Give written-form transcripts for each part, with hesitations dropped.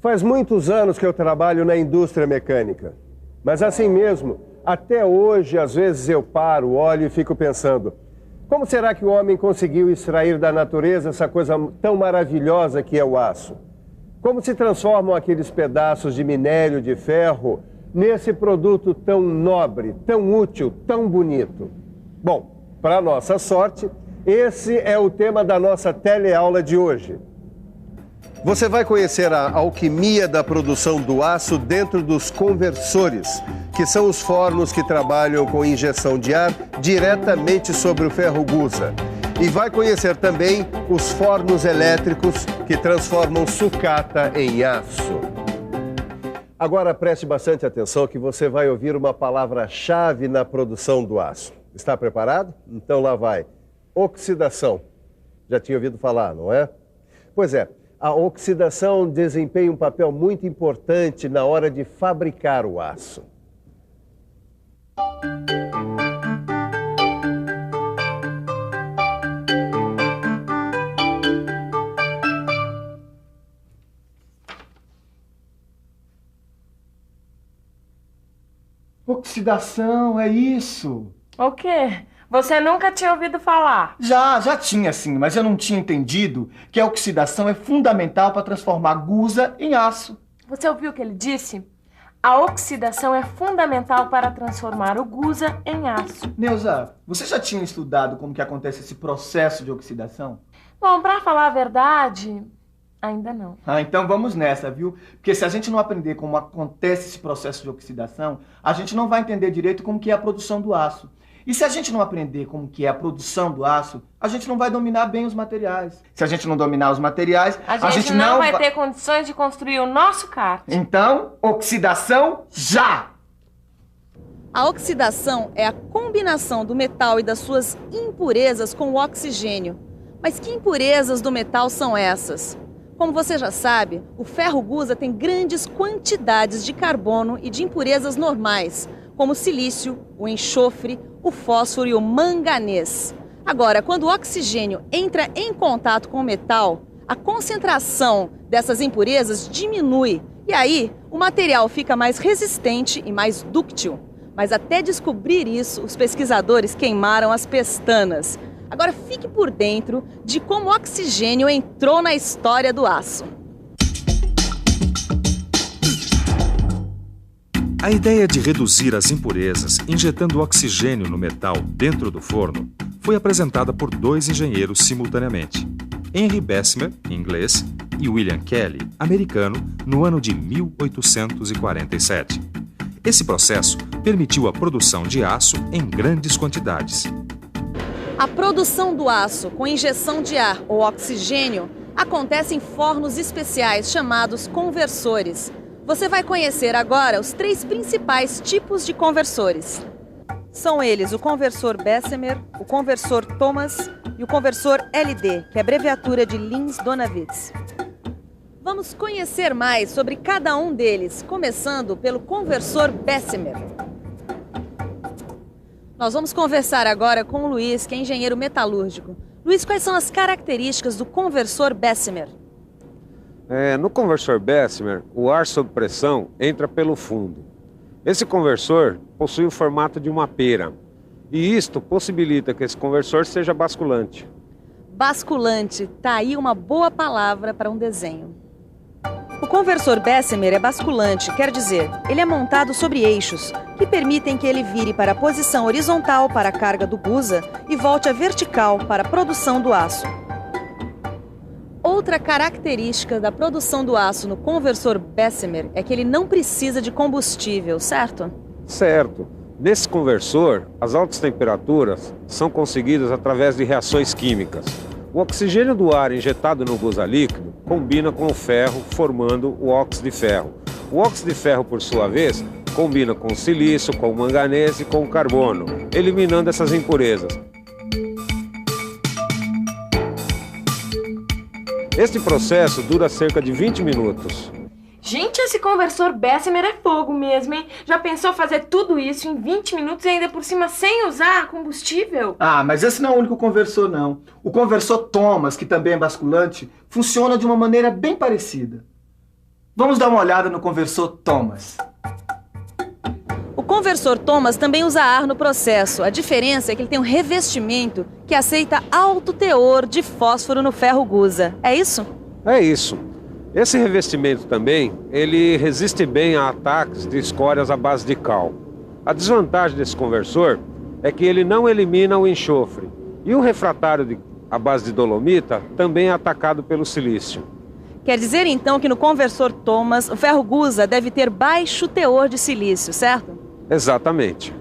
Faz muitos anos que eu trabalho na indústria mecânica. Mas assim mesmo, até hoje, às vezes eu paro, olho e fico pensando: como será que o homem conseguiu extrair da natureza essa coisa tão maravilhosa que é o aço? Como se transformam aqueles pedaços de minério de ferro nesse produto tão nobre, tão útil, tão bonito? Bom, para nossa sorte, esse é o tema da nossa teleaula de hoje. Você vai conhecer a alquimia da produção do aço dentro dos conversores, que são os fornos que trabalham com injeção de ar diretamente sobre o ferro gusa. E vai conhecer também os fornos elétricos que transformam sucata em aço. Agora preste bastante atenção que você vai ouvir uma palavra-chave na produção do aço. Está preparado? Então lá vai. Oxidação. Já tinha ouvido falar, não é? Pois é. A oxidação desempenha um papel muito importante na hora de fabricar o aço. Oxidação, é isso? O quê? Você nunca tinha ouvido falar? Já tinha sim, mas eu não tinha entendido que a oxidação é fundamental para transformar gusa em aço. Você ouviu o que ele disse? A oxidação é fundamental para transformar o gusa em aço. Neuza, você já tinha estudado como que acontece esse processo de oxidação? Bom, para falar a verdade, ainda não. Então vamos nessa, viu? Porque se a gente não aprender como acontece esse processo de oxidação, a gente não vai entender direito como que é a produção do aço. E se a gente não aprender como que é a produção do aço, a gente não vai dominar bem os materiais. Se a gente não dominar os materiais, a gente não vai ter condições de construir o nosso kart. Então, oxidação já! A oxidação é a combinação do metal e das suas impurezas com o oxigênio. Mas que impurezas do metal são essas? Como você já sabe, o ferro gusa tem grandes quantidades de carbono e de impurezas normais, como o silício, o enxofre, o fósforo e o manganês. Agora, quando o oxigênio entra em contato com o metal, a concentração dessas impurezas diminui e aí o material fica mais resistente e mais dúctil. Mas até descobrir isso, os pesquisadores queimaram as pestanas. Agora fique por dentro de como o oxigênio entrou na história do aço. A ideia de reduzir as impurezas injetando oxigênio no metal dentro do forno foi apresentada por dois engenheiros simultaneamente, Henry Bessemer, inglês, e William Kelly, americano, no ano de 1847. Esse processo permitiu a produção de aço em grandes quantidades. A produção do aço com injeção de ar ou oxigênio acontece em fornos especiais chamados conversores. Você vai conhecer agora os três principais tipos de conversores. São eles o conversor Bessemer, o conversor Thomas e o conversor LD, que é a abreviatura de Linz-Donawitz. Vamos conhecer mais sobre cada um deles, começando pelo conversor Bessemer. Nós vamos conversar agora com o Luiz, que é engenheiro metalúrgico. Luiz, quais são as características do conversor Bessemer? No conversor Bessemer, o ar sob pressão entra pelo fundo. Esse conversor possui o formato de uma pera, e isto possibilita que esse conversor seja basculante. Basculante, tá aí uma boa palavra para um desenho. O conversor Bessemer é basculante, quer dizer, ele é montado sobre eixos, que permitem que ele vire para a posição horizontal para a carga do gusa e volte à vertical para a produção do aço. Outra característica da produção do aço no conversor Bessemer é que ele não precisa de combustível, certo? Certo. Nesse conversor, as altas temperaturas são conseguidas através de reações químicas. O oxigênio do ar injetado no gusa líquido combina com o ferro, formando o óxido de ferro. O óxido de ferro, por sua vez, combina com o silício, com o manganês e com o carbono, eliminando essas impurezas. Este processo dura cerca de 20 minutos. Gente, esse conversor Bessemer é fogo mesmo, hein? Já pensou fazer tudo isso em 20 minutos e ainda por cima sem usar combustível? Mas esse não é o único conversor, não. O conversor Thomas, que também é basculante, funciona de uma maneira bem parecida. Vamos dar uma olhada no conversor Thomas. O conversor Thomas também usa ar no processo. A diferença é que ele tem um revestimento que aceita alto teor de fósforo no ferro gusa. É isso? É isso. Esse revestimento também, ele resiste bem a ataques de escórias à base de cal. A desvantagem desse conversor é que ele não elimina o enxofre. E o refratário à base de dolomita também é atacado pelo silício. Quer dizer então que no conversor Thomas, o ferro gusa deve ter baixo teor de silício, certo? Exatamente.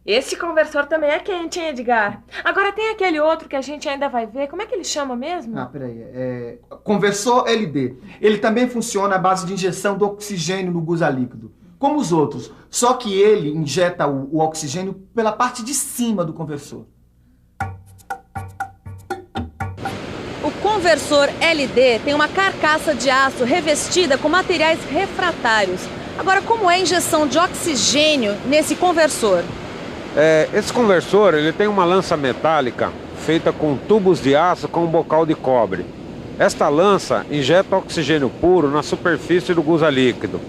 Esse conversor também é quente, hein, Edgar? Agora tem aquele outro que a gente ainda vai ver. Como é que ele chama mesmo? Peraí. Conversor LD. Ele também funciona à base de injeção do oxigênio no gusa líquido, como os outros. Só que ele injeta o oxigênio pela parte de cima do conversor. O conversor LD tem uma carcaça de aço revestida com materiais refratários. Agora, como é a injeção de oxigênio nesse conversor? Esse conversor ele tem uma lança metálica feita com tubos de aço com um bocal de cobre. Esta lança injeta oxigênio puro na superfície do gusa líquido.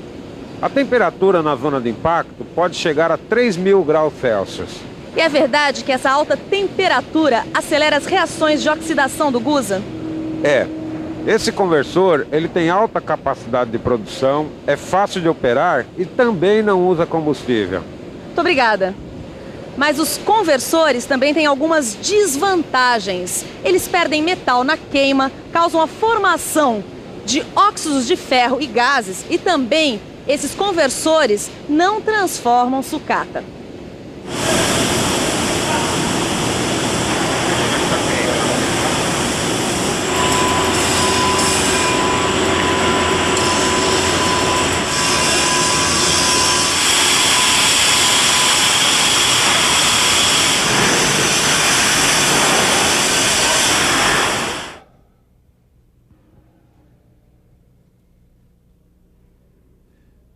A temperatura na zona de impacto pode chegar a 3.000 graus Celsius. E é verdade que essa alta temperatura acelera as reações de oxidação do gusa? Esse conversor ele tem alta capacidade de produção, é fácil de operar e também não usa combustível. Muito obrigada. Mas os conversores também têm algumas desvantagens. Eles perdem metal na queima, causam a formação de óxidos de ferro e gases e também esses conversores não transformam sucata.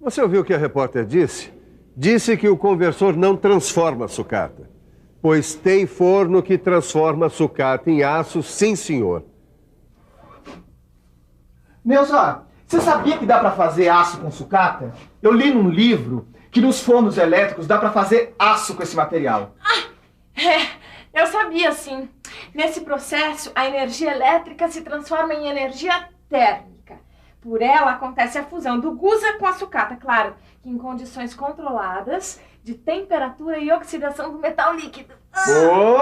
Você ouviu o que a repórter disse? Disse que o conversor não transforma sucata, pois tem forno que transforma sucata em aço, sim senhor. Neuza, você sabia que dá para fazer aço com sucata? Eu li num livro que nos fornos elétricos dá para fazer aço com esse material. Eu sabia sim. Nesse processo, a energia elétrica se transforma em energia térmica. Por ela acontece a fusão do gusa com a sucata, claro, que em condições controladas de temperatura e oxidação do metal líquido.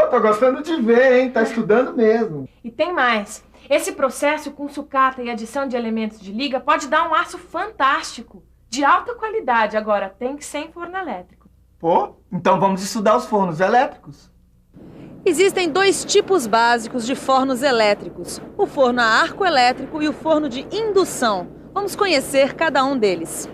Tô gostando de ver, hein? Tá estudando mesmo. E tem mais. Esse processo com sucata e adição de elementos de liga pode dar um aço fantástico, de alta qualidade. Agora, tem que ser em forno elétrico. Então vamos estudar os fornos elétricos. Existem dois tipos básicos de fornos elétricos, o forno a arco elétrico e o forno de indução. Vamos conhecer cada um deles.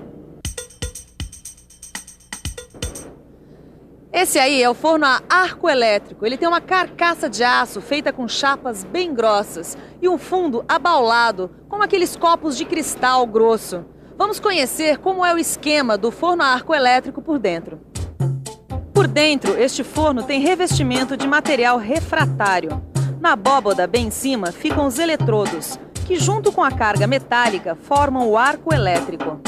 Esse aí é o forno a arco elétrico. Ele tem uma carcaça de aço feita com chapas bem grossas e um fundo abaulado, como aqueles copos de cristal grosso. Vamos conhecer como é o esquema do forno a arco elétrico por dentro. Por dentro, este forno tem revestimento de material refratário. Na abóboda, bem em cima, ficam os eletrodos, que junto com a carga metálica formam o arco elétrico.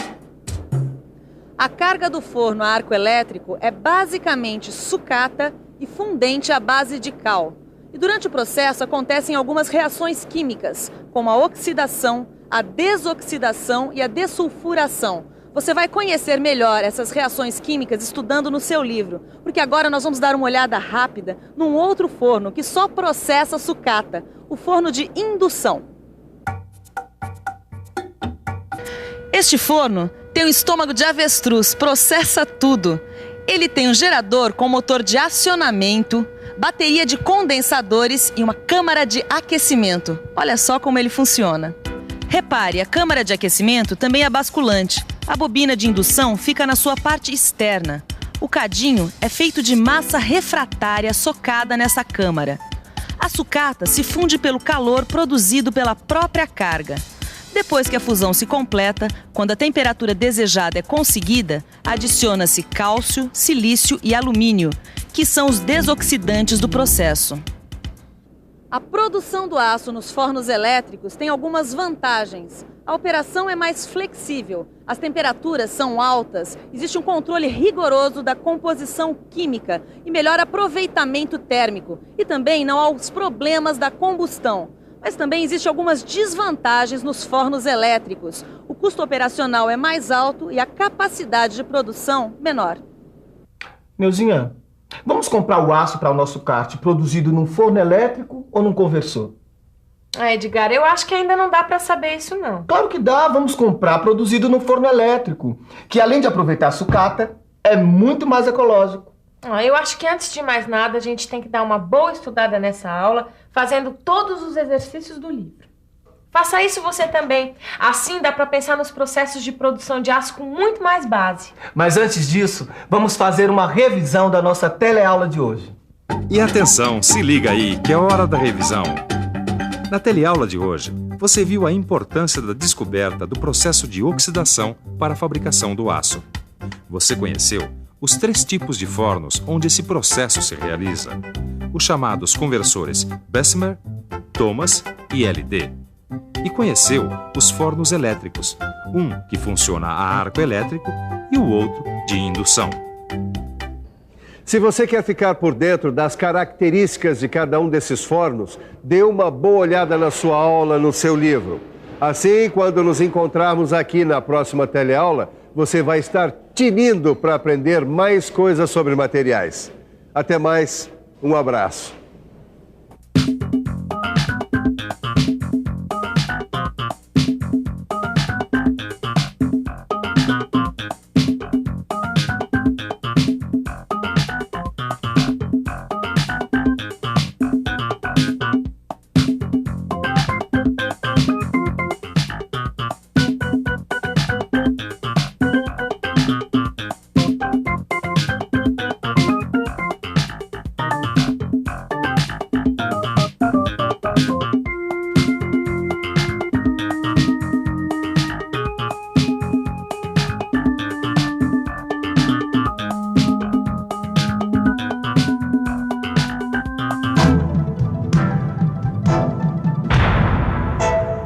A carga do forno a arco elétrico é basicamente sucata e fundente à base de cal. E durante o processo acontecem algumas reações químicas, como a oxidação, a desoxidação e a dessulfuração. Você vai conhecer melhor essas reações químicas estudando no seu livro, porque agora nós vamos dar uma olhada rápida num outro forno que só processa sucata, o forno de indução. Este forno tem um estômago de avestruz, processa tudo. Ele tem um gerador com motor de acionamento, bateria de condensadores e uma câmara de aquecimento. Olha só como ele funciona. Repare, a câmara de aquecimento também é basculante. A bobina de indução fica na sua parte externa. O cadinho é feito de massa refratária socada nessa câmara. A sucata se funde pelo calor produzido pela própria carga. Depois que a fusão se completa, quando a temperatura desejada é conseguida, adiciona-se cálcio, silício e alumínio, que são os desoxidantes do processo. A produção do aço nos fornos elétricos tem algumas vantagens. A operação é mais flexível, as temperaturas são altas, existe um controle rigoroso da composição química e melhor aproveitamento térmico. E também não há os problemas da combustão. Mas também existem algumas desvantagens nos fornos elétricos. O custo operacional é mais alto e a capacidade de produção menor. Neuzinha, vamos comprar o aço para o nosso kart produzido num forno elétrico ou num conversor? Edgar, eu acho que ainda não dá para saber isso, não. Claro que dá, vamos comprar produzido num forno elétrico, que além de aproveitar a sucata, é muito mais ecológico. Eu acho que antes de mais nada, a gente tem que dar uma boa estudada nessa aula, fazendo todos os exercícios do livro. Faça isso você também. Assim dá para pensar nos processos de produção de aço com muito mais base. Mas antes disso, vamos fazer uma revisão da nossa teleaula de hoje. E atenção, se liga aí, que é hora da revisão. Na teleaula de hoje, você viu a importância da descoberta do processo de oxidação para a fabricação do aço. Você conheceu os 3 tipos de fornos onde esse processo se realiza, os chamados conversores Bessemer, Thomas e LD. E conheceu os fornos elétricos, um que funciona a arco elétrico e o outro de indução. Se você quer ficar por dentro das características de cada um desses fornos, dê uma boa olhada na sua aula, no seu livro. Assim, quando nos encontrarmos aqui na próxima teleaula, você vai estar tinindo para aprender mais coisas sobre materiais. Até mais, um abraço.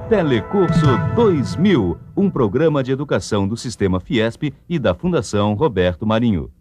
Telecurso 2000, um programa de educação do Sistema Fiesp e da Fundação Roberto Marinho.